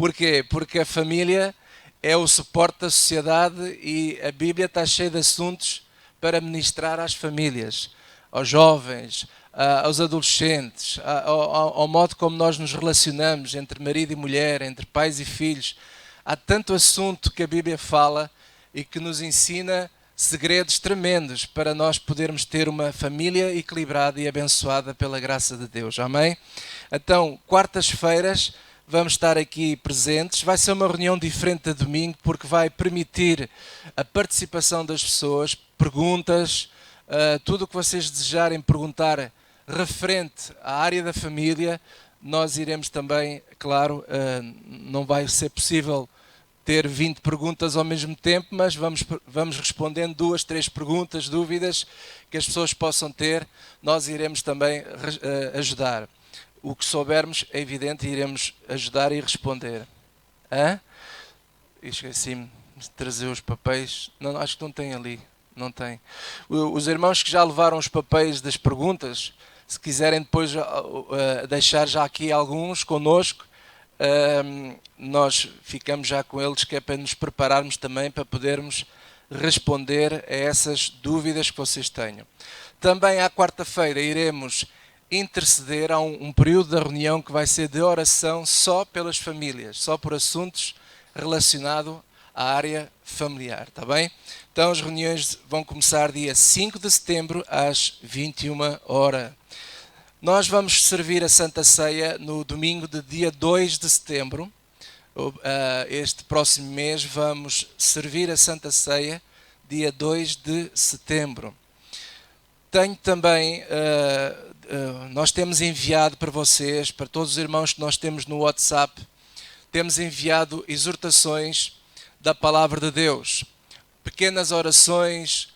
Porquê? Porque a família é o suporte da sociedade e a Bíblia está cheia de assuntos para ministrar às famílias, aos jovens, aos adolescentes, ao modo como nós nos relacionamos entre marido e mulher, entre pais e filhos. Há tanto assunto que a Bíblia fala e que nos ensina segredos tremendos para nós podermos ter uma família equilibrada e abençoada pela graça de Deus. Amém? Então, quartas-feiras vamos estar aqui presentes. Vai ser uma reunião diferente de domingo porque vai permitir a participação das pessoas, perguntas, tudo o que vocês desejarem perguntar referente à área da família. Nós iremos também, claro, não vai ser possível ter 20 perguntas ao mesmo tempo, mas vamos respondendo 2, 3 perguntas, dúvidas que as pessoas possam ter. Nós iremos também ajudar. O que soubermos, é evidente, iremos ajudar e responder. Esqueci-me de trazer os papéis. Não, acho que não tem ali. Não tem. Os irmãos que já levaram os papéis das perguntas, se quiserem depois deixar já aqui alguns connosco, nós ficamos já com eles, que é para nos prepararmos também para podermos responder a essas dúvidas que vocês tenham. Também à quarta-feira iremos interceder. Há um período da reunião que vai ser de oração só pelas famílias, só por assuntos relacionados à área familiar, está bem? Então as reuniões vão começar dia 5 de setembro às 21 horas. Nós vamos servir a Santa Ceia no domingo de dia 2 de setembro. Este próximo mês vamos servir a Santa Ceia dia 2 de setembro. Tenho também, nós temos enviado para vocês, para todos os irmãos que nós temos no WhatsApp, temos enviado exortações da Palavra de Deus. Pequenas orações,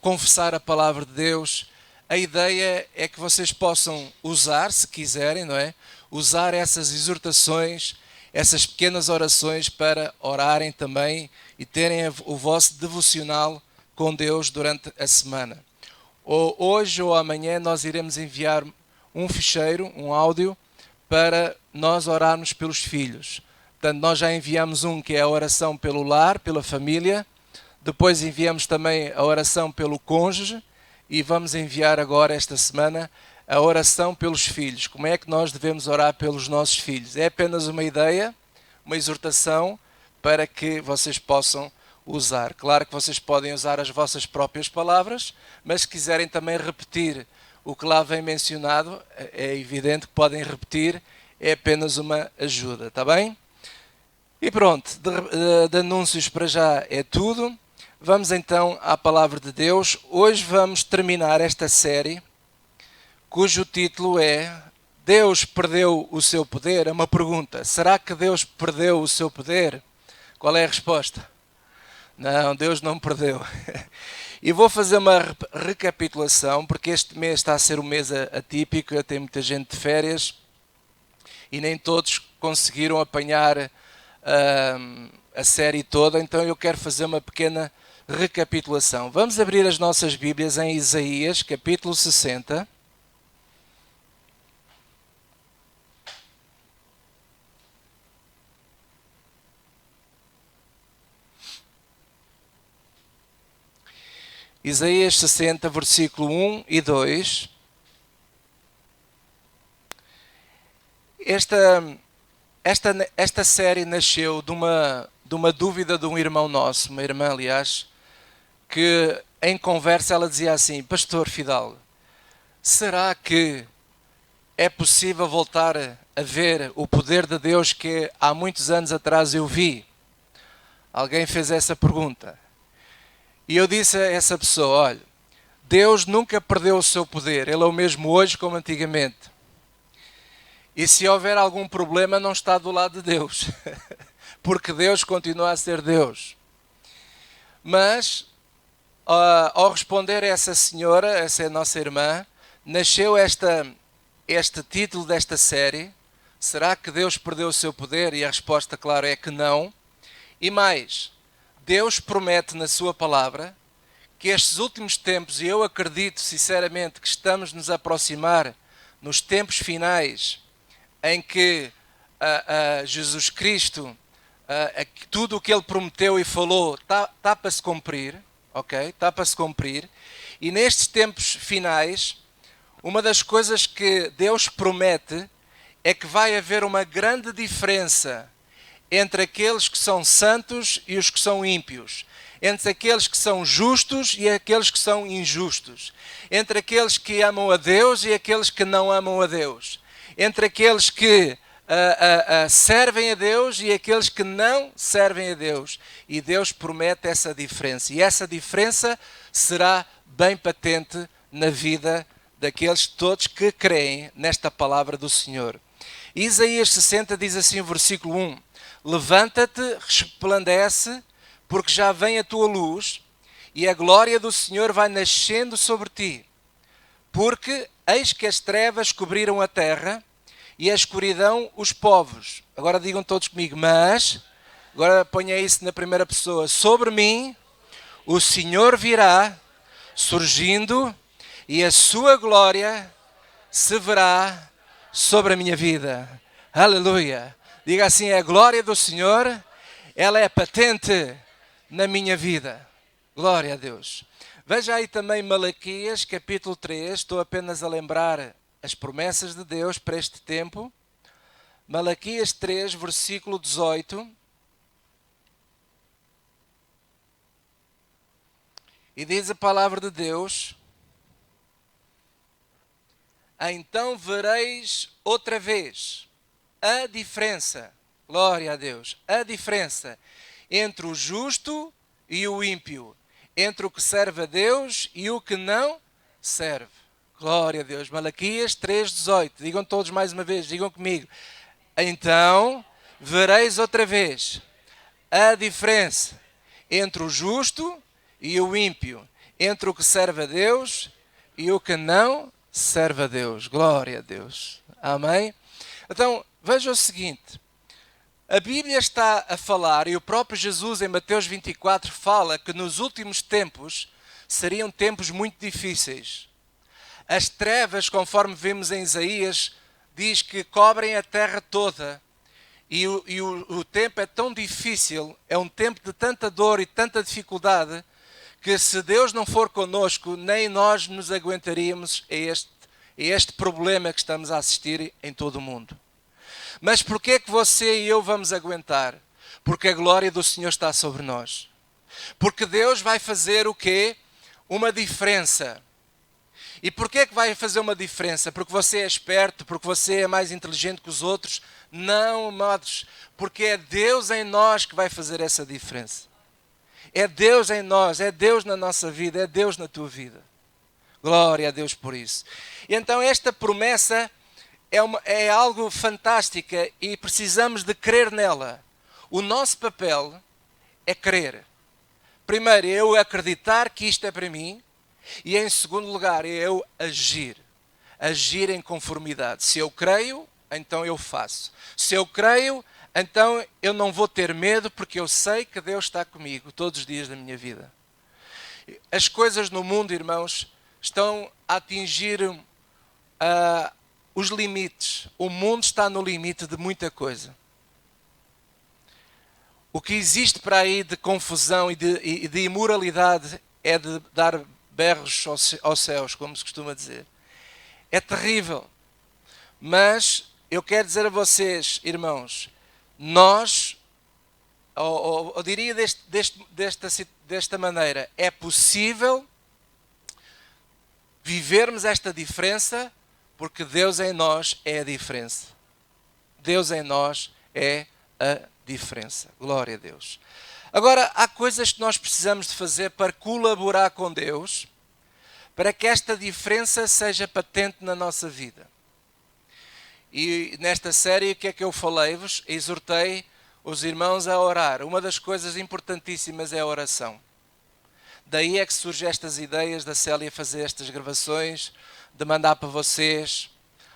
confessar a Palavra de Deus. A ideia é que vocês possam usar, se quiserem, não é? Usar essas exortações, essas pequenas orações para orarem também e terem o vosso devocional com Deus durante a semana. Ou hoje ou amanhã nós iremos enviar um ficheiro, um áudio, para nós orarmos pelos filhos. Portanto, nós já enviamos um que é a oração pelo lar, pela família. Depois enviamos também a oração pelo cônjuge. E vamos enviar agora, esta semana, a oração pelos filhos. Como é que nós devemos orar pelos nossos filhos? É apenas uma ideia, uma exortação, para que vocês possam usar. Claro que vocês podem usar as vossas próprias palavras, mas se quiserem também repetir o que lá vem mencionado, é evidente que podem repetir, é apenas uma ajuda, está bem? E pronto, de anúncios para já é tudo. Vamos então à Palavra de Deus. Hoje vamos terminar esta série, cujo título é Deus perdeu o seu poder? É uma pergunta. Será que Deus perdeu o seu poder? Qual é a resposta? Não, Deus não perdeu. E vou fazer uma recapitulação, porque este mês está a ser um mês atípico, tem muita gente de férias e nem todos conseguiram apanhar a série toda, então eu quero fazer uma pequena recapitulação. Vamos abrir as nossas Bíblias em Isaías, capítulo 60. Isaías 60, versículo 1 e 2. Esta série nasceu de uma dúvida de um irmão nosso, uma irmã, aliás, que em conversa ela dizia assim: Pastor Fidalgo, será que é possível voltar a ver o poder de Deus que há muitos anos atrás eu vi? Alguém fez essa pergunta. E eu disse a essa pessoa: olha, Deus nunca perdeu o seu poder, Ele é o mesmo hoje como antigamente. E se houver algum problema, não está do lado de Deus, porque Deus continua a ser Deus. Mas, ao responder a essa senhora, essa é a nossa irmã, nasceu este título desta série: será que Deus perdeu o seu poder? E a resposta, claro, é que não. E mais, Deus promete na sua palavra que estes últimos tempos, e eu acredito sinceramente que estamos nos aproximar nos tempos finais, em que Jesus Cristo, tudo o que Ele prometeu e falou está para se cumprir, ok? Está para se cumprir. E nestes tempos finais, uma das coisas que Deus promete é que vai haver uma grande diferença entre aqueles que são santos e os que são ímpios, entre aqueles que são justos e aqueles que são injustos, entre aqueles que amam a Deus e aqueles que não amam a Deus, entre aqueles que servem a Deus e aqueles que não servem a Deus. E Deus promete essa diferença. E essa diferença será bem patente na vida daqueles todos que creem nesta palavra do Senhor. Isaías 60 diz assim, versículo 1: Levanta-te, resplandece, porque já vem a tua luz, e a glória do Senhor vai nascendo sobre ti. Porque eis que as trevas cobriram a terra, e a escuridão os povos. Agora digam todos comigo, mas, agora ponha isso na primeira pessoa, sobre mim o Senhor virá, surgindo, e a sua glória se verá sobre a minha vida. Aleluia! Diga assim, a glória do Senhor, ela é patente na minha vida. Glória a Deus. Veja aí também Malaquias, capítulo 3, estou apenas a lembrar as promessas de Deus para este tempo. Malaquias 3, versículo 18. E diz a palavra de Deus: então vereis outra vez a diferença, glória a Deus, a diferença entre o justo e o ímpio, entre o que serve a Deus e o que não serve. Glória a Deus. Malaquias 3,18. Digam todos mais uma vez, digam comigo. Então vereis outra vez a diferença entre o justo e o ímpio, entre o que serve a Deus e o que não serve a Deus. Glória a Deus. Amém? Então, veja o seguinte. A Bíblia está a falar, e o próprio Jesus em Mateus 24 fala que nos últimos tempos seriam tempos muito difíceis. As trevas, conforme vemos em Isaías, diz que cobrem a terra toda. E o tempo é tão difícil, é um tempo de tanta dor e tanta dificuldade, que se Deus não for connosco, nem nós nos aguentaríamos a este problema que estamos a assistir em todo o mundo. Mas porquê que você e eu vamos aguentar? Porque a glória do Senhor está sobre nós. Porque Deus vai fazer o quê? Uma diferença. E porquê que vai fazer uma diferença? Porque você é esperto, porque você é mais inteligente que os outros? Não, amados, porque é Deus em nós que vai fazer essa diferença. É Deus em nós, é Deus na nossa vida, é Deus na tua vida. Glória a Deus por isso. E então esta promessa é algo fantástica e precisamos de crer nela. O nosso papel é crer. Primeiro, eu acreditar que isto é para mim. E em segundo lugar, é eu agir. Agir em conformidade. Se eu creio, então eu faço. Se eu creio, então eu não vou ter medo, porque eu sei que Deus está comigo todos os dias da minha vida. As coisas no mundo, irmãos, estão a atingir os limites. O mundo está no limite de muita coisa. O que existe para aí de confusão e de imoralidade é de dar berros aos céus, como se costuma dizer. É terrível. Mas eu quero dizer a vocês, irmãos, nós, eu diria desta maneira, é possível vivermos esta diferença porque Deus em nós é a diferença. Deus em nós é a diferença. Glória a Deus. Agora, há coisas que nós precisamos de fazer para colaborar com Deus, para que esta diferença seja patente na nossa vida. E nesta série, o que é que eu falei-vos? Exortei os irmãos a orar. Uma das coisas importantíssimas é a oração. Daí é que surgem estas ideias da Célia fazer estas gravações, de mandar para vocês.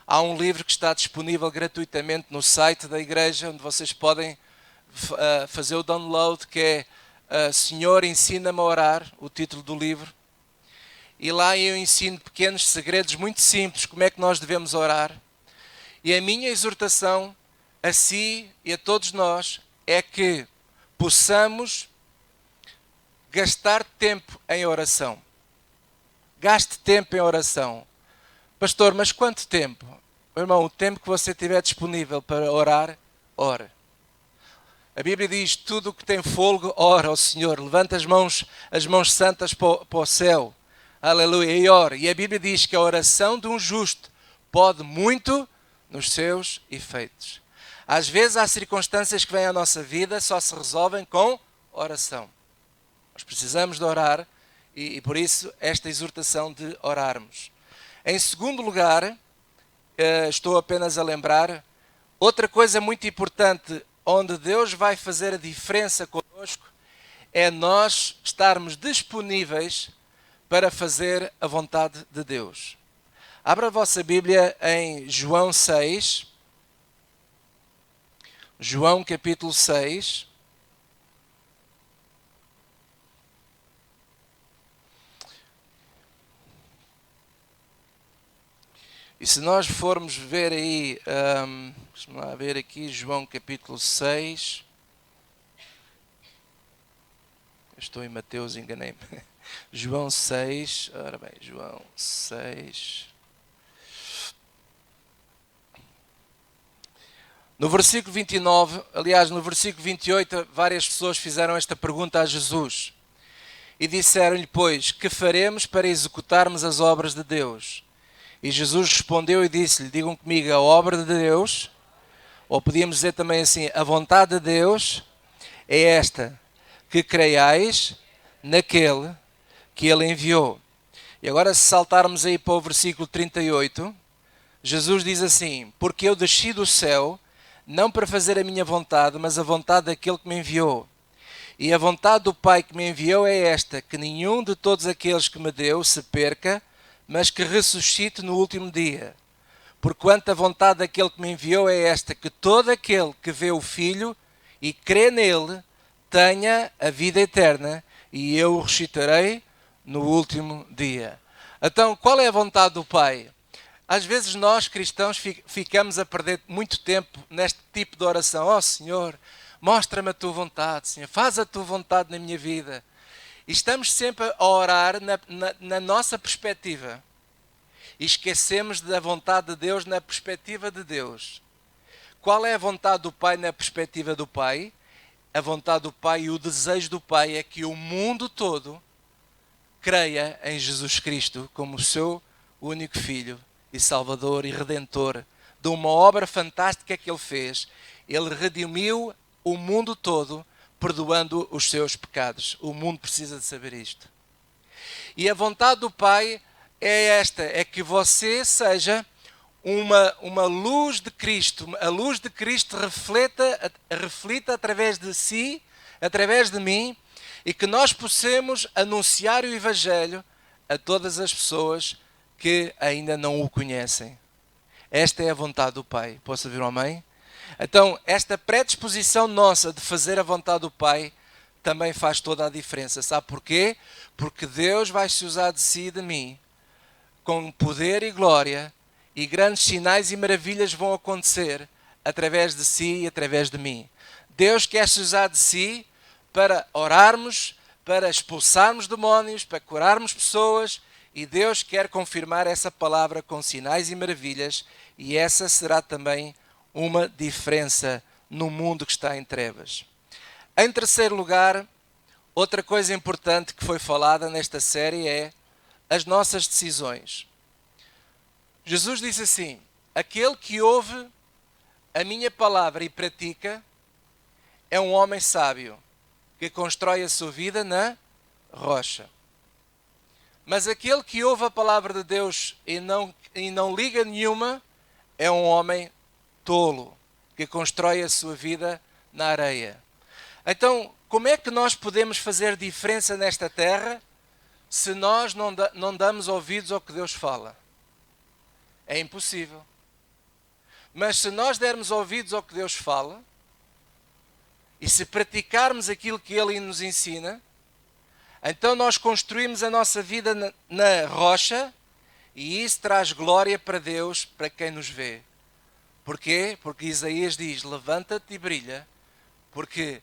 Há um livro que está disponível gratuitamente no site da igreja, onde vocês podem fazer o download, que é Senhor, ensina-me a orar, o título do livro. E lá eu ensino pequenos segredos muito simples, como é que nós devemos orar. E a minha exortação a si e a todos nós é que possamos gastar tempo em oração. Gaste tempo em oração. Pastor, mas quanto tempo? Meu irmão, o tempo que você tiver disponível para orar, ore. A Bíblia diz, tudo o que tem fôlego, ora ao Senhor. Levanta as mãos santas para o céu. Aleluia, e ore. E a Bíblia diz que a oração de um justo pode muito nos seus efeitos. Às vezes há circunstâncias que vêm à nossa vida, só se resolvem com oração. Nós precisamos de orar e por isso esta exortação de orarmos. Em segundo lugar, estou apenas a lembrar, outra coisa muito importante onde Deus vai fazer a diferença connosco é nós estarmos disponíveis para fazer a vontade de Deus. Abra a vossa Bíblia em João 6. João capítulo 6. E se nós formos ver aí, vamos lá ver aqui, João capítulo 6. Eu estou em Mateus, enganei-me. João 6, ora bem, João 6. No versículo 29, aliás, no versículo 28, várias pessoas fizeram esta pergunta a Jesus. E disseram-lhe, pois, que faremos para executarmos as obras de Deus? E Jesus respondeu e disse-lhe, digam comigo, a obra de Deus, ou podíamos dizer também assim, a vontade de Deus é esta, que creiais naquele que Ele enviou. E agora se saltarmos aí para o versículo 38, Jesus diz assim, porque eu desci do céu, não para fazer a minha vontade, mas a vontade daquele que me enviou. E a vontade do Pai que me enviou é esta, que nenhum de todos aqueles que me deu se perca, mas que ressuscite no último dia. Porquanto a vontade daquele que me enviou é esta, que todo aquele que vê o Filho e crê nele, tenha a vida eterna, e eu o ressuscitarei no último dia. Então, qual é a vontade do Pai? Às vezes nós, cristãos, ficamos a perder muito tempo neste tipo de oração. Ó Senhor, mostra-me a tua vontade, Senhor, faz a tua vontade na minha vida. E estamos sempre a orar na nossa perspectiva. E esquecemos da vontade de Deus na perspectiva de Deus. Qual é a vontade do Pai na perspectiva do Pai? A vontade do Pai e o desejo do Pai é que o mundo todo creia em Jesus Cristo como o seu único Filho e Salvador e Redentor de uma obra fantástica que Ele fez. Ele redimiu o mundo todo, perdoando os seus pecados. O mundo precisa de saber isto. E a vontade do Pai é esta, é que você seja uma luz de Cristo. A luz de Cristo reflita através de si, através de mim, e que nós possamos anunciar o Evangelho a todas as pessoas que ainda não o conhecem. Esta é a vontade do Pai. Posso ouvir um amém? Então, esta predisposição nossa de fazer a vontade do Pai também faz toda a diferença. Sabe porquê? Porque Deus vai se usar de si e de mim com poder e glória, e grandes sinais e maravilhas vão acontecer através de si e através de mim. Deus quer se usar de si para orarmos, para expulsarmos demónios, para curarmos pessoas, e Deus quer confirmar essa palavra com sinais e maravilhas, e essa será também uma diferença no mundo que está em trevas. Em terceiro lugar, outra coisa importante que foi falada nesta série é as nossas decisões. Jesus disse assim, aquele que ouve a minha palavra e pratica é um homem sábio, que constrói a sua vida na rocha. Mas aquele que ouve a palavra de Deus e não liga nenhuma, é um homem tolo, que constrói a sua vida na areia. Então, como é que nós podemos fazer diferença nesta terra se nós não damos ouvidos ao que Deus fala? É impossível. Mas se nós dermos ouvidos ao que Deus fala, e se praticarmos aquilo que Ele nos ensina, então nós construímos a nossa vida na rocha, e isso traz glória para Deus, para quem nos vê. Porquê? Porque Isaías diz: levanta-te e brilha, porque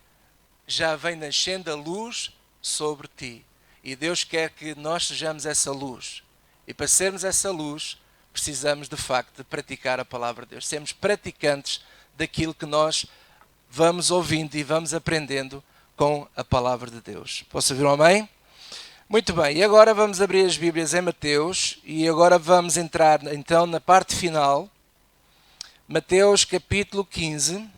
já vem nascendo a luz sobre ti. E Deus quer que nós sejamos essa luz. E para sermos essa luz, precisamos de facto de praticar a palavra de Deus. Sermos praticantes daquilo que nós vamos ouvindo e vamos aprendendo com a palavra de Deus. Posso ouvir um amém? Muito bem, e agora vamos abrir as Bíblias em Mateus e agora vamos entrar então na parte final. Mateus capítulo 15.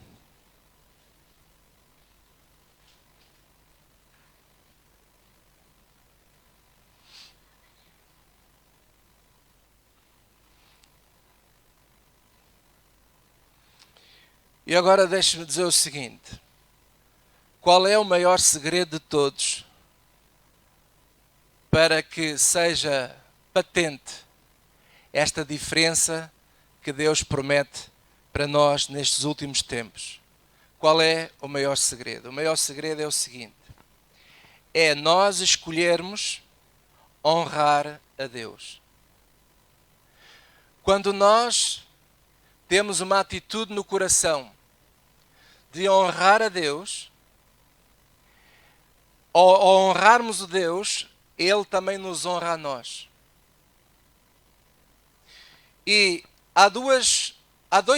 E agora deixe-me dizer o seguinte: qual é o maior segredo de todos para que seja patente esta diferença que Deus promete para nós nestes últimos tempos? Qual é o maior segredo? O maior segredo é o seguinte: é nós escolhermos honrar a Deus. Quando nós temos uma atitude no coração de honrar a Deus, ao honrarmos o Deus, Ele também nos honra a nós. E há dois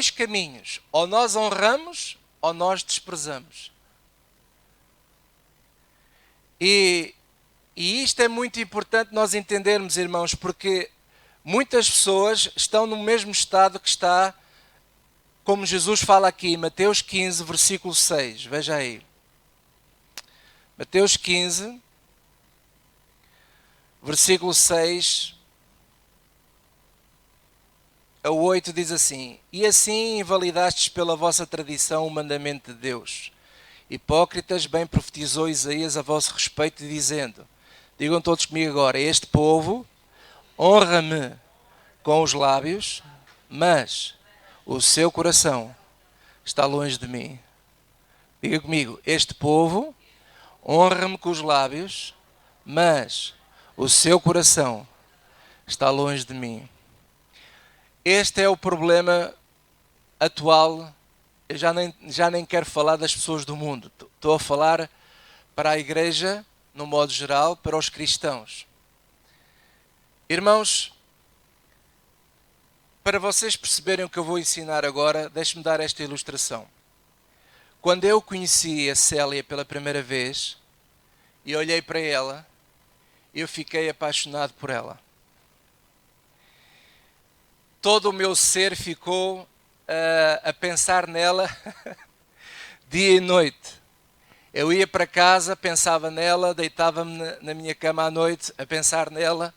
caminhos: ou nós honramos ou nós desprezamos. E isto é muito importante nós entendermos, irmãos, porque muitas pessoas estão no mesmo estado que está, como Jesus fala aqui em Mateus 15, versículo 6. Veja aí. Mateus 15, versículo 6 a 8 diz assim: E assim invalidastes pela vossa tradição o mandamento de Deus. Hipócritas, bem profetizou Isaías a vosso respeito, dizendo: digam todos comigo agora, este povo honra-me com os lábios, mas o seu coração está longe de mim. Diga comigo, este povo honra-me com os lábios, mas o seu coração está longe de mim. Este é o problema atual. Eu já nem quero falar das pessoas do mundo. Estou a falar para a igreja, no modo geral, para os cristãos. Irmãos, para vocês perceberem o que eu vou ensinar agora, deixe-me dar esta ilustração. Quando eu conheci a Célia pela primeira vez e olhei para ela, eu fiquei apaixonado por ela. Todo o meu ser ficou a pensar nela dia e noite. Eu ia para casa, pensava nela, deitava-me na minha cama à noite a pensar nela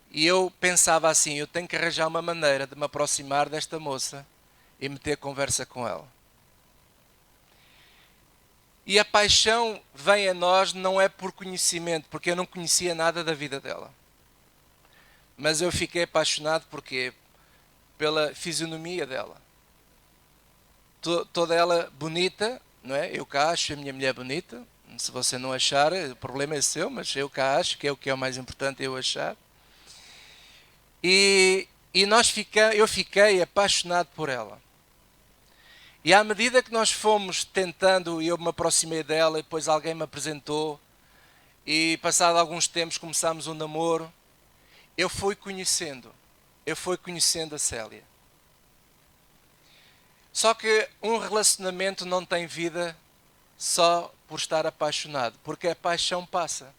e eu pensava assim: eu tenho que arranjar uma maneira de me aproximar desta moça e meter conversa com ela. E a paixão vem a nós não é por conhecimento, porque eu não conhecia nada da vida dela. Mas eu fiquei apaixonado porque pela fisionomia dela. Toda ela bonita, não é? Eu cá acho a minha mulher bonita. Se você não achar, o problema é seu, mas eu cá acho que é o que é o mais importante eu achar. E eu fiquei apaixonado por ela. E à medida que nós fomos tentando, eu me aproximei dela, e depois alguém me apresentou, e passado alguns tempos começámos um namoro, eu fui conhecendo a Célia. Só que um relacionamento não tem vida só por estar apaixonado, porque a paixão passa.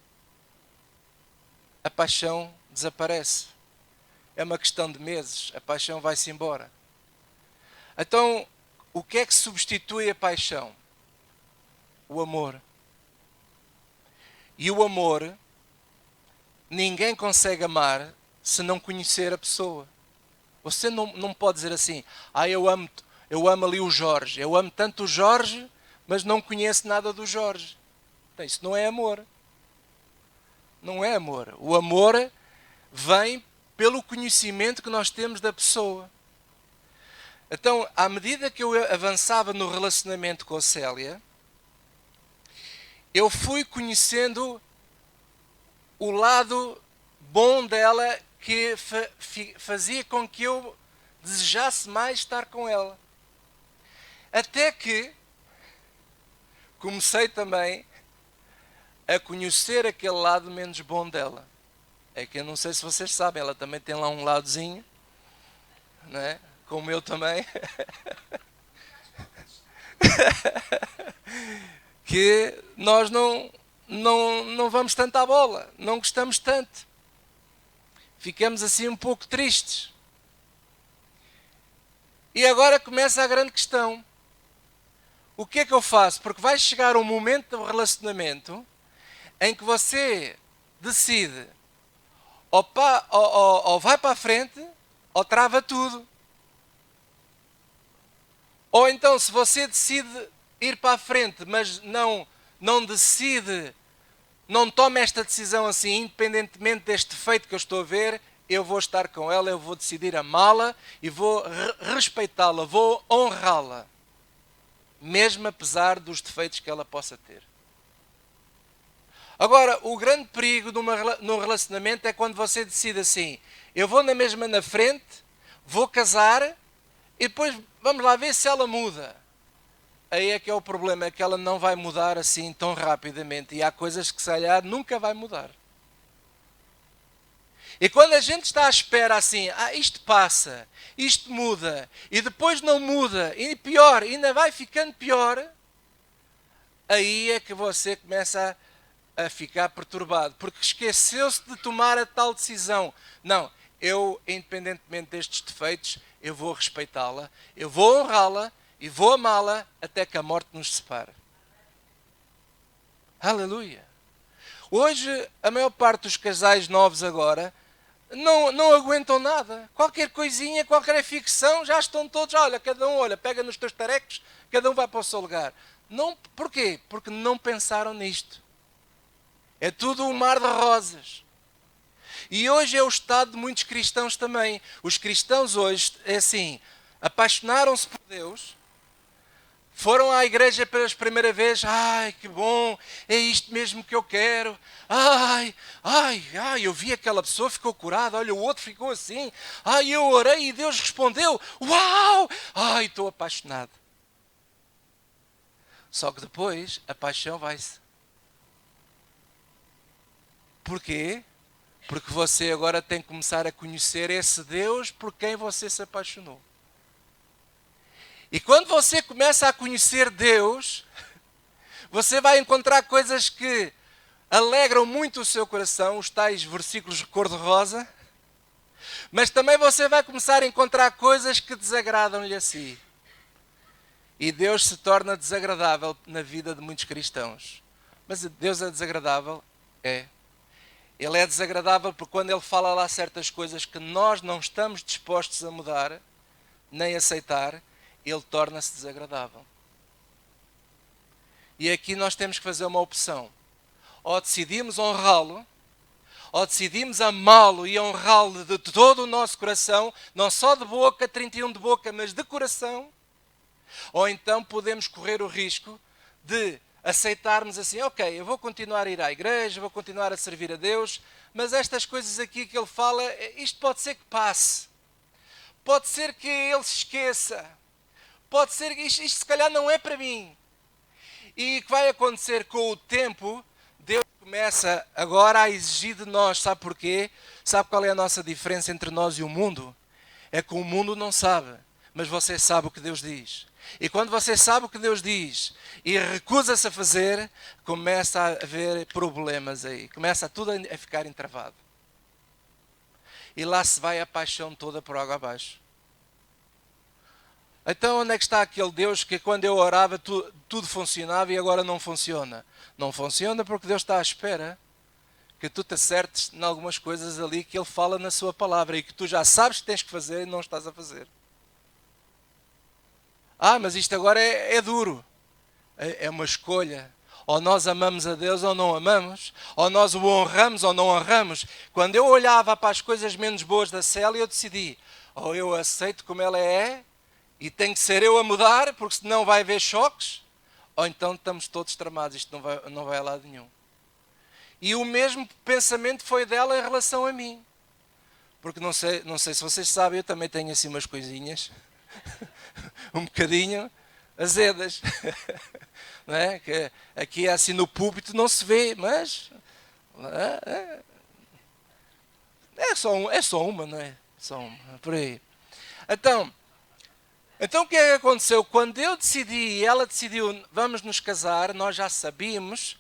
A paixão desaparece. É uma questão de meses, a paixão vai-se embora. Então, o que é que substitui a paixão? O amor. E o amor, ninguém consegue amar se não conhecer a pessoa. Você não pode dizer assim: eu amo ali o Jorge, eu amo tanto o Jorge, mas não conheço nada do Jorge. Então, isso não é amor. Não é amor. O amor vem pelo conhecimento que nós temos da pessoa. Então, à medida que eu avançava no relacionamento com a Célia, eu fui conhecendo o lado bom dela que fazia com que eu desejasse mais estar com ela. Até que comecei também a conhecer aquele lado menos bom dela. É que eu não sei se vocês sabem, ela também tem lá um ladozinho, né? Como eu também, que nós não vamos tanto à bola, não gostamos tanto. Ficamos assim um pouco tristes. E agora começa a grande questão. O que é que eu faço? Porque vai chegar um momento do relacionamento em que você decide ou vai para a frente ou trava tudo. Ou então, se você decide ir para a frente, mas não decide, não toma esta decisão assim, independentemente deste defeito que eu estou a ver, eu vou estar com ela, eu vou decidir amá-la e vou respeitá-la, vou honrá-la, mesmo apesar dos defeitos que ela possa ter. Agora, o grande perigo num relacionamento é quando você decide assim, eu vou na mesma na frente, vou casar e depois vamos lá ver se ela muda. Aí é que é o problema, é que ela não vai mudar assim tão rapidamente. E há coisas que, se calhar, nunca vai mudar. E quando a gente está à espera assim, isto passa, isto muda, e depois não muda, e pior, ainda vai ficando pior, aí é que você começa a ficar perturbado, porque esqueceu-se de tomar a tal decisão. Não, eu, independentemente destes defeitos, eu vou respeitá-la, eu vou honrá-la, e vou amá-la até que a morte nos separe. Aleluia! Hoje, a maior parte dos casais novos agora não aguentam nada. Qualquer coisinha, qualquer ficção, já estão todos, olha, cada um, pega nos teus tarecos, cada um vai para o seu lugar. Não, porquê? Porque não pensaram nisto. É tudo um mar de rosas. E hoje é o estado de muitos cristãos também. Os cristãos hoje, é assim, apaixonaram-se por Deus, foram à igreja pela primeira vez, ai, que bom, é isto mesmo que eu quero. Ai, eu vi aquela pessoa, ficou curada, olha, o outro ficou assim. Ai, eu orei e Deus respondeu. Uau! Ai, estou apaixonado. Só que depois a paixão vai-se. Porquê? Porque você agora tem que começar a conhecer esse Deus por quem você se apaixonou. E quando você começa a conhecer Deus, você vai encontrar coisas que alegram muito o seu coração, os tais versículos de cor-de-rosa, mas também você vai começar a encontrar coisas que desagradam-lhe a si. E Deus se torna desagradável na vida de muitos cristãos. Mas Deus é desagradável? É. Ele é desagradável porque quando Ele fala lá certas coisas que nós não estamos dispostos a mudar, nem aceitar, Ele torna-se desagradável. E aqui nós temos que fazer uma opção. Ou decidimos honrá-lo, ou decidimos amá-lo e honrá-lo de todo o nosso coração, não só de boca, 31 de boca, mas de coração. Ou então podemos correr o risco de aceitarmos assim, ok, eu vou continuar a ir à igreja, vou continuar a servir a Deus, mas estas coisas aqui que Ele fala, isto pode ser que passe. Pode ser que Ele se esqueça. Pode ser que isto se calhar não é para mim. E o que vai acontecer com o tempo, Deus começa agora a exigir de nós, sabe porquê? Sabe qual é a nossa diferença entre nós e o mundo? É que o mundo não sabe, mas você sabe o que Deus diz. E quando você sabe o que Deus diz e recusa-se a fazer, começa a haver problemas aí. Começa tudo a ficar entravado. E lá se vai a paixão toda por água abaixo. Então onde é que está aquele Deus que quando eu orava tudo funcionava e agora não funciona? Não funciona porque Deus está à espera que tu te acertes em algumas coisas ali que Ele fala na sua palavra e que tu já sabes que tens que fazer e não estás a fazer. Mas isto agora é duro. É uma escolha. Ou nós amamos a Deus ou não amamos. Ou nós o honramos ou não honramos. Quando eu olhava para as coisas menos boas da Célia, eu decidi, ou eu aceito como ela é, e tem que ser eu a mudar, porque senão vai haver choques, ou então estamos todos tramados, isto não vai a lado nenhum. E o mesmo pensamento foi dela em relação a mim. Porque não sei se vocês sabem, eu também tenho assim umas coisinhas, um bocadinho, azedas. Não é? Que aqui assim no púlpito não se vê, mas é só uma, não é? Só uma, por aí. Então o que é que aconteceu? Quando eu decidi e ela decidiu, vamos nos casar, nós já sabíamos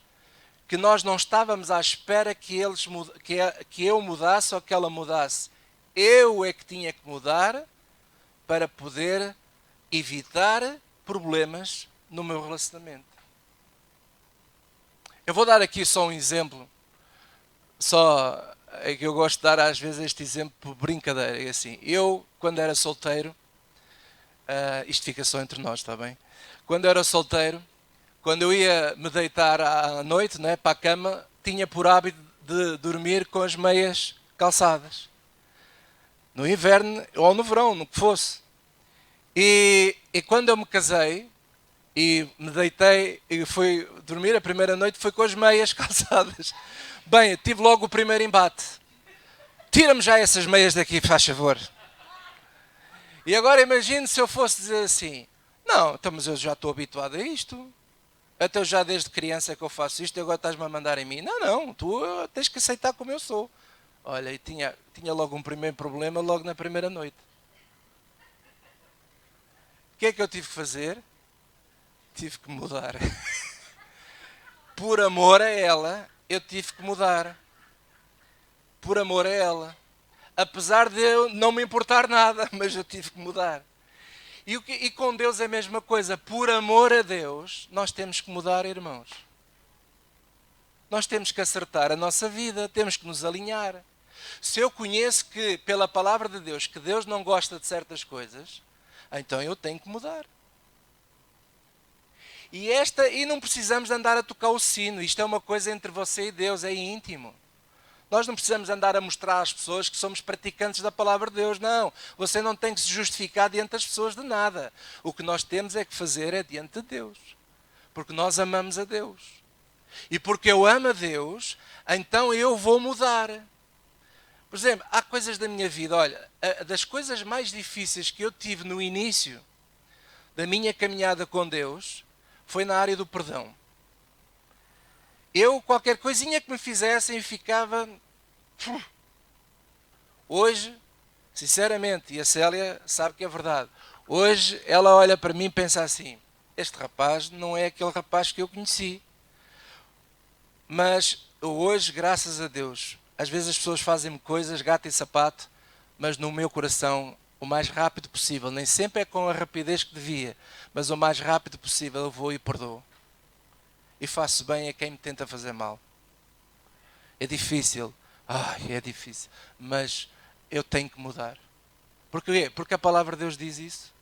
que nós não estávamos à espera que eu mudasse ou que ela mudasse. Eu é que tinha que mudar para poder evitar problemas no meu relacionamento. Eu vou dar aqui só um exemplo. Só é que eu gosto de dar às vezes este exemplo por brincadeira. É assim, eu, quando era solteiro, isto fica só entre nós, está bem? Quando eu era solteiro, quando eu ia me deitar à noite, né, para a cama, tinha por hábito de dormir com as meias calçadas. No inverno ou no verão, no que fosse. E quando eu me casei e me deitei e fui dormir, a primeira noite foi com as meias calçadas. Bem, tive logo o primeiro embate. Tira-me já essas meias daqui, faz favor. E agora imagine se eu fosse dizer assim, não, então, mas eu já estou habituado a isto. Até já desde criança que eu faço isto e agora estás-me a mandar em mim. Não, tu tens que aceitar como eu sou. Olha, e tinha logo um primeiro problema logo na primeira noite. O que é que eu tive que fazer? Tive que mudar. Por amor a ela, eu tive que mudar. Por amor a ela. Apesar de eu não me importar nada, mas eu tive que mudar. E com Deus é a mesma coisa. Por amor a Deus, nós temos que mudar, irmãos. Nós temos que acertar a nossa vida, temos que nos alinhar. Se eu conheço que, pela palavra de Deus, que Deus não gosta de certas coisas, então eu tenho que mudar. E não precisamos de andar a tocar o sino. Isto é uma coisa entre você e Deus, é íntimo. Nós não precisamos andar a mostrar às pessoas que somos praticantes da palavra de Deus. Não, você não tem que se justificar diante das pessoas de nada. O que nós temos é que fazer é diante de Deus. Porque nós amamos a Deus. E porque eu amo a Deus, então eu vou mudar. Por exemplo, há coisas da minha vida, olha, das coisas mais difíceis que eu tive no início da minha caminhada com Deus, foi na área do perdão. Eu, qualquer coisinha que me fizessem, ficava... Hoje, sinceramente, e a Célia sabe que é verdade, hoje ela olha para mim e pensa assim, este rapaz não é aquele rapaz que eu conheci. Mas hoje, graças a Deus, às vezes as pessoas fazem-me coisas, gato e sapato, mas no meu coração, o mais rápido possível, nem sempre é com a rapidez que devia, mas o mais rápido possível eu vou e perdoo. E faço bem a quem me tenta fazer mal. É difícil, é difícil, mas eu tenho que mudar. Porquê? Porque a palavra de Deus diz isso.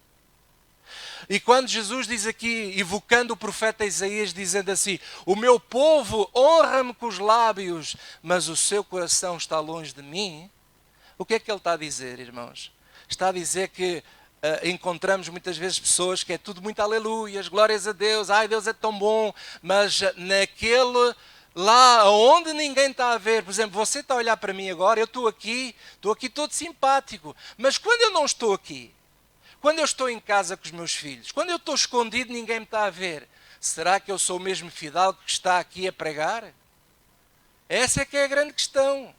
E quando Jesus diz aqui, evocando o profeta Isaías, dizendo assim, o meu povo honra-me com os lábios, mas o seu coração está longe de mim, o que é que ele está a dizer, irmãos? Está a dizer que encontramos muitas vezes pessoas que é tudo muito aleluias, glórias a Deus, ai Deus é tão bom, mas naquele lá onde ninguém está a ver, por exemplo, você está a olhar para mim agora, eu estou aqui todo simpático, mas quando eu não estou aqui, quando eu estou em casa com os meus filhos, quando eu estou escondido ninguém me está a ver, será que eu sou o mesmo fidalgo que está aqui a pregar? Essa é que é a grande questão.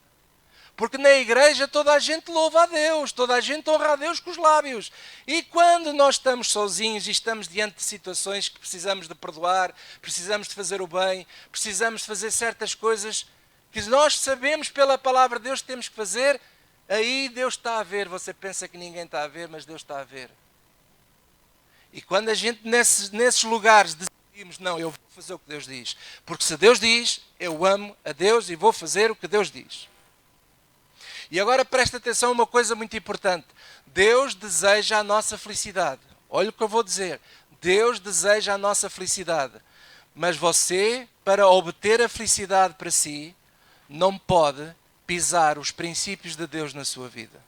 Porque na igreja toda a gente louva a Deus, toda a gente honra a Deus com os lábios. E quando nós estamos sozinhos e estamos diante de situações que precisamos de perdoar, precisamos de fazer o bem, precisamos de fazer certas coisas que nós sabemos pela palavra de Deus que temos que fazer, aí Deus está a ver. Você pensa que ninguém está a ver, mas Deus está a ver. E quando a gente nesses lugares decidimos, não, eu vou fazer o que Deus diz. Porque se Deus diz, eu amo a Deus e vou fazer o que Deus diz. E agora presta atenção a uma coisa muito importante. Deus deseja a nossa felicidade. Olha o que eu vou dizer. Deus deseja a nossa felicidade. Mas você, para obter a felicidade para si, não pode pisar os princípios de Deus na sua vida.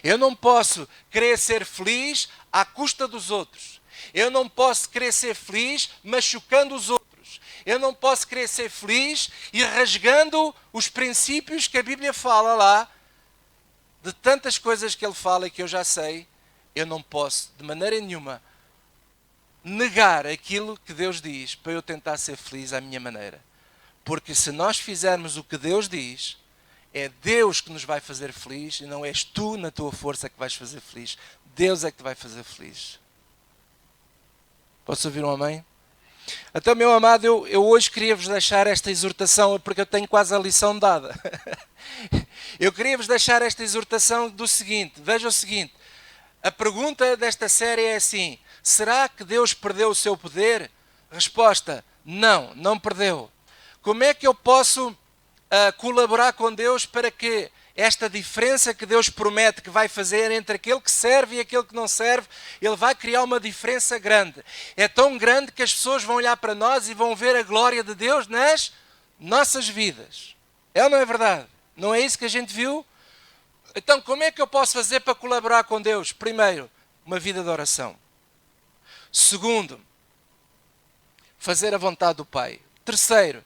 Eu não posso querer ser feliz à custa dos outros. Eu não posso querer ser feliz machucando os outros. Eu não posso querer ser feliz e rasgando os princípios que a Bíblia fala lá, de tantas coisas que ele fala e que eu já sei, eu não posso, de maneira nenhuma, negar aquilo que Deus diz para eu tentar ser feliz à minha maneira. Porque se nós fizermos o que Deus diz, é Deus que nos vai fazer feliz e não és tu na tua força que vais fazer feliz. Deus é que te vai fazer feliz. Posso ouvir um amém? Então, meu amado, eu hoje queria-vos deixar esta exortação, porque eu tenho quase a lição dada. Eu queria-vos deixar esta exortação do seguinte, veja o seguinte, a pergunta desta série é assim, será que Deus perdeu o seu poder? Resposta, não, não perdeu. Como é que eu posso colaborar com Deus para que esta diferença que Deus promete que vai fazer entre aquele que serve e aquele que não serve, Ele vai criar uma diferença grande. É tão grande que as pessoas vão olhar para nós e vão ver a glória de Deus nas nossas vidas. É ou não é verdade? Não é isso que a gente viu? Então, como é que eu posso fazer para colaborar com Deus? Primeiro, uma vida de oração. Segundo, fazer a vontade do Pai. Terceiro,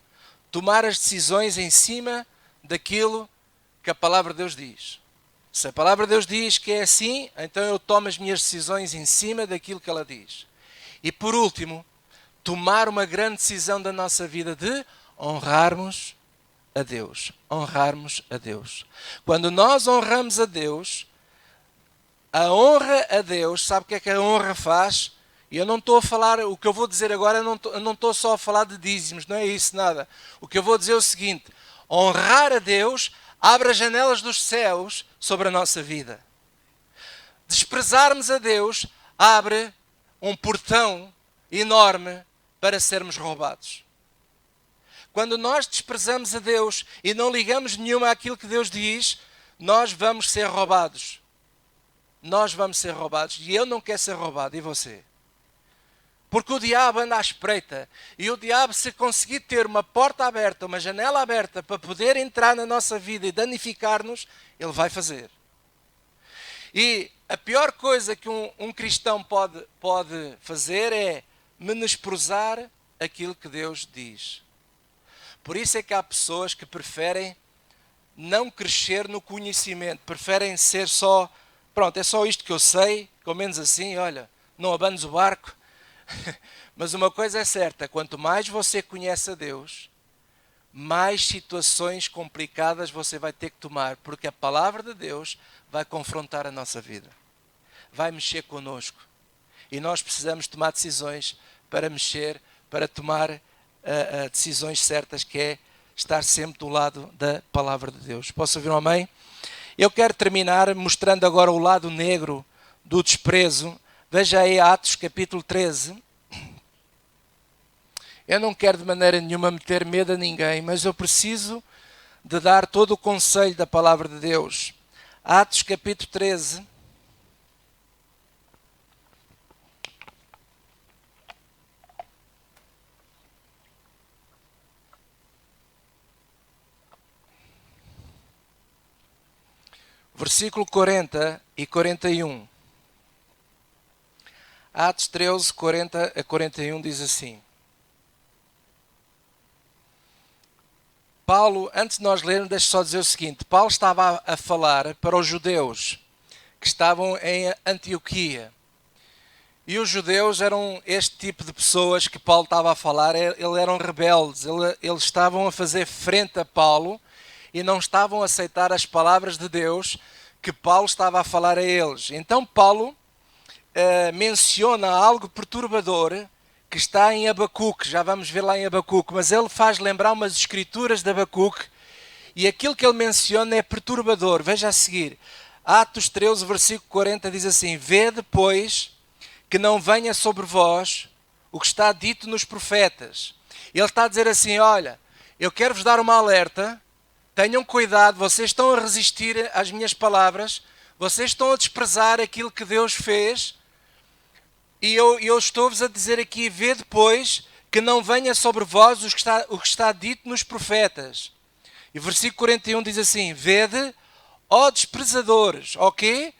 tomar as decisões em cima daquilo que a palavra de Deus diz. Se a palavra de Deus diz que é assim, então eu tomo as minhas decisões em cima daquilo que ela diz. E por último, tomar uma grande decisão da nossa vida de honrarmos a Deus. Honrarmos a Deus. Quando nós honramos a Deus, a honra a Deus, sabe o que é que a honra faz? E eu não estou a falar, o que eu vou dizer agora, eu não estou só a falar de dízimos, não é isso nada. O que eu vou dizer é o seguinte, honrar a Deus abre as janelas dos céus sobre a nossa vida. Desprezarmos a Deus abre um portão enorme para sermos roubados. Quando nós desprezamos a Deus e não ligamos nenhuma àquilo que Deus diz, nós vamos ser roubados. Nós vamos ser roubados. E eu não quero ser roubado, e você? Porque o diabo anda à espreita. E o diabo, se conseguir ter uma porta aberta, uma janela aberta, para poder entrar na nossa vida e danificar-nos, ele vai fazer. E a pior coisa que um cristão pode fazer é menosprezar aquilo que Deus diz. Por isso é que há pessoas que preferem não crescer no conhecimento, preferem ser só, pronto, é só isto que eu sei, pelo menos assim, olha, não abandes o barco. Mas uma coisa é certa, quanto mais você conhece a Deus, mais situações complicadas você vai ter que tomar, porque a palavra de Deus vai confrontar a nossa vida, vai mexer connosco. E nós precisamos tomar decisões para tomar decisões certas, que é estar sempre do lado da palavra de Deus. Posso ouvir um amém? Eu quero terminar mostrando agora o lado negro do desprezo. Veja aí Atos capítulo 13. Eu não quero de maneira nenhuma meter medo a ninguém, mas eu preciso de dar todo o conselho da palavra de Deus. Atos capítulo 13. Versículo 40 e 41. Atos 13, 40 a 41 diz assim. Paulo, antes de nós lermos, deixa só dizer o seguinte. Paulo estava a falar para os judeus que estavam em Antioquia. E os judeus eram este tipo de pessoas que Paulo estava a falar, eles eram rebeldes, eles estavam a fazer frente a Paulo e não estavam a aceitar as palavras de Deus que Paulo estava a falar a eles. Então Paulo menciona algo perturbador que está em Abacuque, já vamos ver lá em Abacuque, mas ele faz lembrar umas escrituras de Abacuque e aquilo que ele menciona é perturbador. Veja a seguir, Atos 13, versículo 40 diz assim: Vede, pois, que não venha sobre vós o que está dito nos profetas. Ele está a dizer assim, olha, eu quero vos dar uma alerta, tenham cuidado, vocês estão a resistir às minhas palavras, vocês estão a desprezar aquilo que Deus fez, e eu estou-vos a dizer aqui, vê depois que não venha sobre vós o que está dito nos profetas. E o versículo 41 diz assim, vede, ó desprezadores, ok?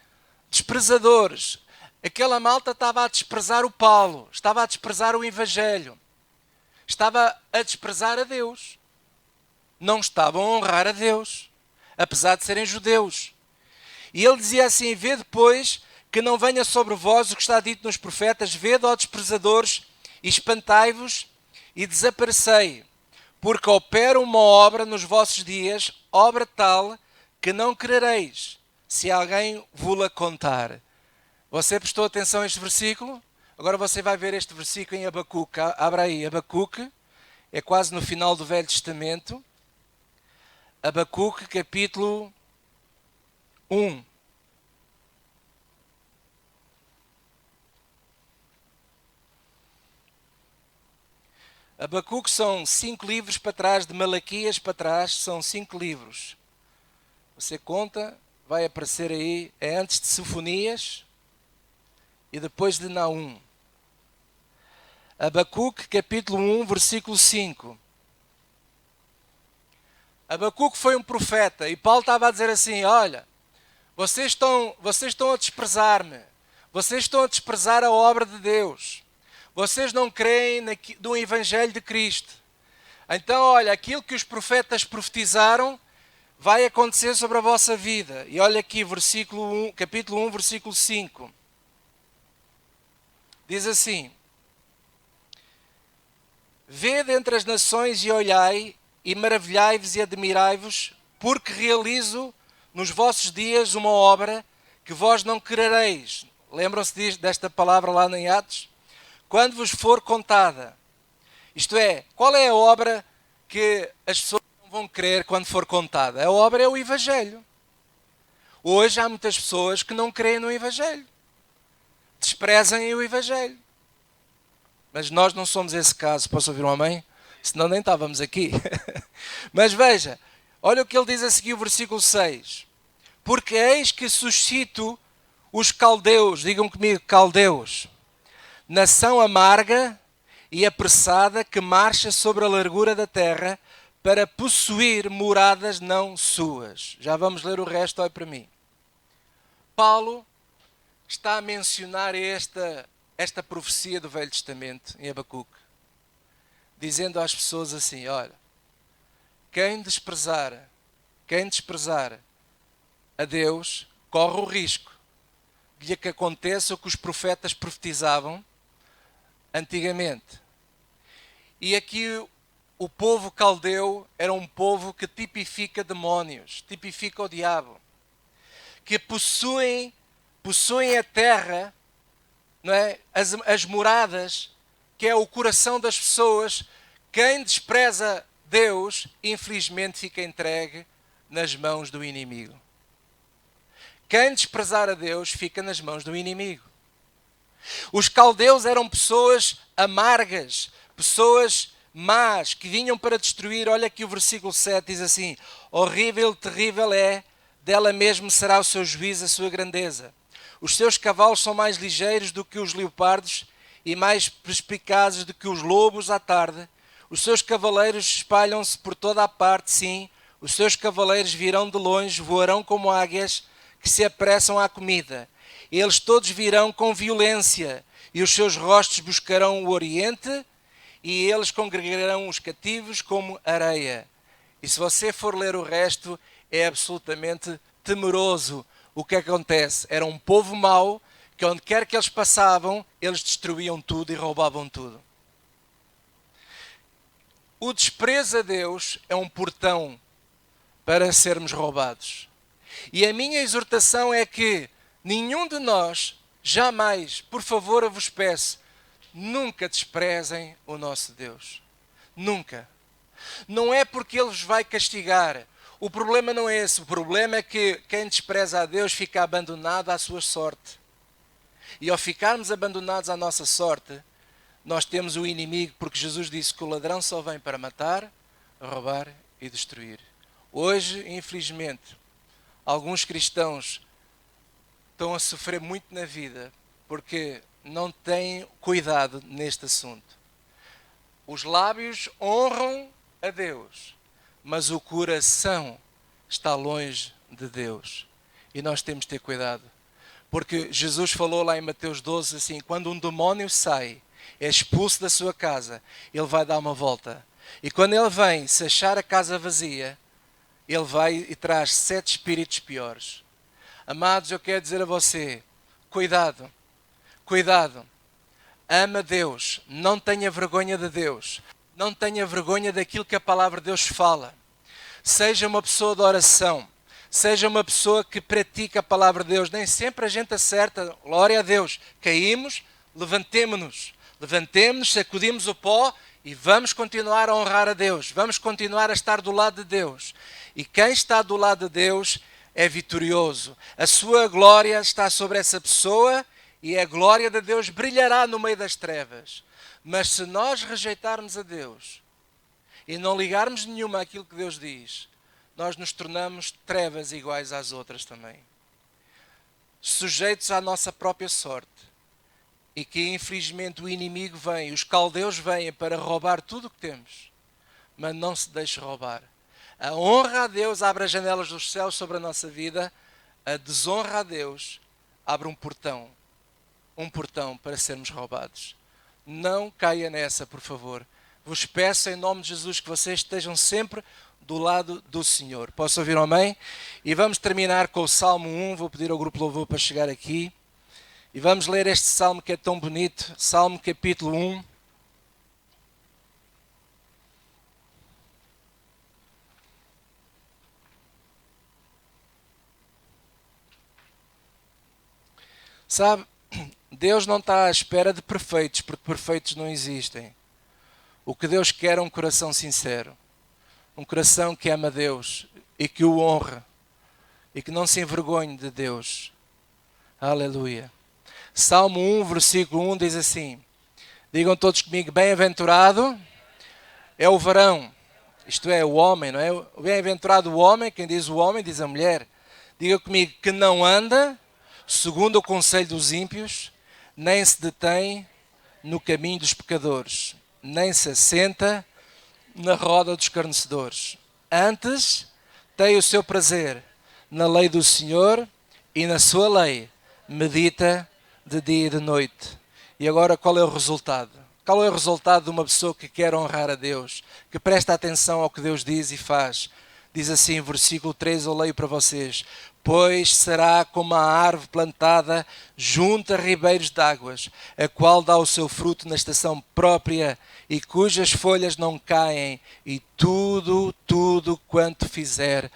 Desprezadores. Aquela malta estava a desprezar o Paulo, estava a desprezar o Evangelho, estava a desprezar a Deus. Não estavam a honrar a Deus, apesar de serem judeus. E ele dizia assim, vê depois que não venha sobre vós o que está dito nos profetas: vede, ó desprezadores, e espantai-vos e desaparecei, porque opera uma obra nos vossos dias, obra tal que não querereis, se alguém vos-la contar. Você prestou atenção a este versículo? Agora você vai ver este versículo em Abacuque. Abra aí, Abacuque, é quase no final do Velho Testamento. Abacuque, capítulo 1. Abacuque são 5 livros para trás, de Malaquias para trás, são 5 livros. Você conta, vai aparecer aí, é antes de Sofonias e depois de Naum. Abacuque, capítulo 1, versículo 5. Abacuque foi um profeta e Paulo estava a dizer assim: olha, vocês estão a desprezar-me, vocês estão a desprezar a obra de Deus, vocês não creem no Evangelho de Cristo. Então, olha, aquilo que os profetas profetizaram vai acontecer sobre a vossa vida. E olha aqui, capítulo 1, versículo 5. Diz assim: vede entre as nações e olhai, e maravilhai-vos e admirai-vos, porque realizo nos vossos dias uma obra que vós não querereis. Lembram-se desta palavra lá em Atos? Quando vos for contada. Isto é, qual é a obra que as pessoas não vão querer quando for contada? A obra é o Evangelho. Hoje há muitas pessoas que não creem no Evangelho. Desprezem o Evangelho. Mas nós não somos esse caso. Posso ouvir um amém? Senão nem estávamos aqui. Mas veja, olha o que ele diz a seguir, o versículo 6. Porque eis que suscito os caldeus, digam comigo, caldeus, nação amarga e apressada que marcha sobre a largura da terra para possuir moradas não suas. Já vamos ler o resto, olha para mim. Paulo está a mencionar esta profecia do Velho Testamento em Abacuque, dizendo às pessoas assim: olha, quem desprezar a Deus corre o risco de que aconteça o que os profetas profetizavam antigamente. E aqui o povo caldeu era um povo que tipifica demónios, tipifica o diabo, que possuem a terra, não é? As moradas, que é o coração das pessoas. Quem despreza Deus, infelizmente, fica entregue nas mãos do inimigo. Quem desprezar a Deus fica nas mãos do inimigo. Os caldeus eram pessoas amargas, pessoas más, que vinham para destruir. Olha aqui o versículo 7, diz assim: horrível, terrível é, dela mesmo será o seu juízo, a sua grandeza. Os seus cavalos são mais ligeiros do que os leopardos e mais perspicazes do que os lobos à tarde. Os seus cavaleiros espalham-se por toda a parte, sim, os seus cavaleiros virão de longe, voarão como águias que se apressam à comida. Eles todos virão com violência, e os seus rostos buscarão o oriente, e eles congregarão os cativos como areia. E se você for ler o resto, é absolutamente temeroso o que acontece. Era um povo mau, que onde quer que eles passavam, eles destruíam tudo e roubavam tudo. O desprezo a Deus é um portão para sermos roubados. E a minha exortação é que nenhum de nós, jamais, por favor, eu vos peço, nunca desprezem o nosso Deus. Nunca. Não é porque Ele vos vai castigar. O problema não é esse. O problema é que quem despreza a Deus fica abandonado à sua sorte. E ao ficarmos abandonados à nossa sorte, nós temos o inimigo, porque Jesus disse que o ladrão só vem para matar, roubar e destruir. Hoje, infelizmente, alguns cristãos estão a sofrer muito na vida porque não têm cuidado neste assunto. Os lábios honram a Deus, mas o coração está longe de Deus. E nós temos de ter cuidado. Porque Jesus falou lá em Mateus 12 assim: quando um demónio sai, é expulso da sua casa, ele vai dar uma volta. E quando ele vem, se achar a casa vazia, ele vai e traz 7 espíritos piores. Amados, eu quero dizer a você, Cuidado, cuidado. Ama Deus, não tenha vergonha de Deus, não tenha vergonha daquilo que a palavra de Deus fala. Seja uma pessoa de oração, seja uma pessoa que pratica a palavra de Deus. Nem sempre a gente acerta, glória a Deus. Caímos, levantemo-nos, sacudimos o pó e vamos continuar a honrar a Deus. Vamos continuar a estar do lado de Deus. E quem está do lado de Deus é vitorioso. A sua glória está sobre essa pessoa e a glória de Deus brilhará no meio das trevas. Mas se nós rejeitarmos a Deus e não ligarmos nenhuma àquilo que Deus diz, nós nos tornamos trevas iguais às outras também. Sujeitos à nossa própria sorte. E que infelizmente o inimigo vem, os caldeus vêm para roubar tudo o que temos. Mas não se deixe roubar. A honra a Deus abre as janelas dos céus sobre a nossa vida. A desonra a Deus abre um portão para sermos roubados. Não caia nessa, por favor. Vos peço em nome de Jesus que vocês estejam sempre do lado do Senhor. Posso ouvir um amém? E vamos terminar com o Salmo 1. Vou pedir ao grupo Louvor para chegar aqui. E vamos ler este Salmo que é tão bonito. Salmo capítulo 1. Sabe, Deus não está à espera de perfeitos, porque perfeitos não existem. O que Deus quer é um coração sincero. Um coração que ama Deus e que o honra. E que não se envergonhe de Deus. Aleluia. Salmo 1, versículo 1 diz assim. Digam todos comigo, bem-aventurado é o varão. Isto é, o homem, não é? Bem-aventurado o homem, quem diz o homem diz a mulher. Diga comigo, que não anda segundo o conselho dos ímpios, nem se detém no caminho dos pecadores, nem se assenta na roda dos escarnecedores. Antes, tem o seu prazer na lei do Senhor e na sua lei medita de dia e de noite. E agora qual é o resultado? Qual é o resultado de uma pessoa que quer honrar a Deus, que presta atenção ao que Deus diz e faz? Diz assim, versículo 3, eu leio para vocês. Pois será como a árvore plantada junto a ribeiros de águas, a qual dá o seu fruto na estação própria e cujas folhas não caem, e tudo quanto fizer